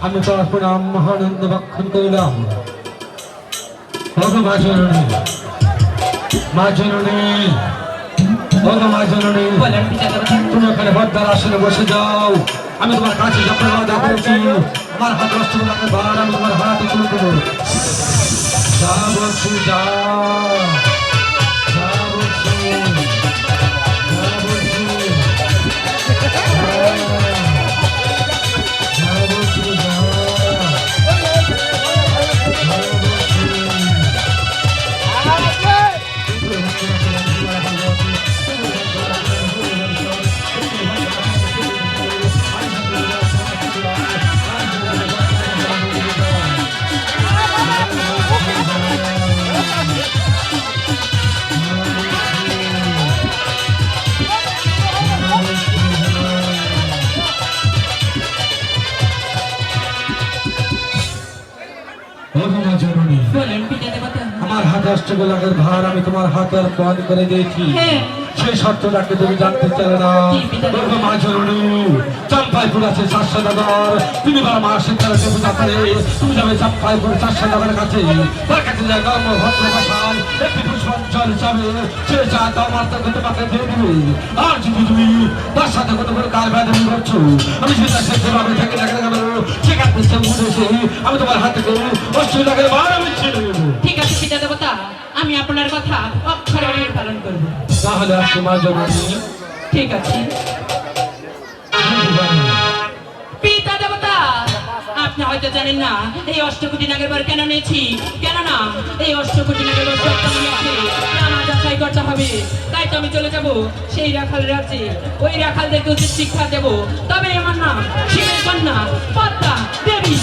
আমি তোমার প্রণাম মহানন্দ বক্ষণ করিলাম। মা জননী, মা জননী, মা জননী, তুমি ওখানে বদ্দার আসনে বসে যাও। আমি তোমার কাছে যখন বাধা করেছি, আমার হাত নষ্ট বার আমি তোমার হাতে তুলে দেবো। যা বলছি যা, যা বলছি, যা বলছি, যা বলছি, যা। আমার হাতে অষ্টগোলাকের ভার আমি তোমার হাতে অর্পণ করে দিয়েছি। সেই শর্তটাকে তুমি জানতে চাও না? মা জননী, চম্পাইপুর আছে 400 নগর। তুমি বাবা মা শিক্ষার পূজা করে তুমি যাবে চম্পাইপুর 400 নগরের কাছে। তার কাছে যায় গর্ব ভদ্র ভাষায় একটি পুষ্পাঞ্চল হিসাবে সে যা তোমার তাকে তোমাকে দিয়ে দিবে। আর যদি তুমি তার সাথে কোনো কোনো কাল বেদন করছো, আমি সেটা সেভাবে থেকে দেখা গেল সেখান থেকে উঠে এসে আমি তোমার হাত থেকে অষ্টগোলাকের ভার আমি ছেড়ে দেবো। ঠিক আছে পিতা দেবতা, আমি আপনার কথা অক্ষরে পালন করব। তাহলে আসো মা জননী। ঠিক আছে পিতা দেবতা, আপনি হয়তো জানেন না এই অষ্টকোটি নাগের বার কেন নিয়েছি। কেননা এই অষ্টকোটি নাগের বার আমার যাচাই করতে হবে। তাই তো আমি চলে যাব সেই রাখাল রাজ্যে, ওই রাখালদেরকে উচিত শিক্ষা দেব। তবে আমার নাম শিবের কন্যা পদ্মা দেবী।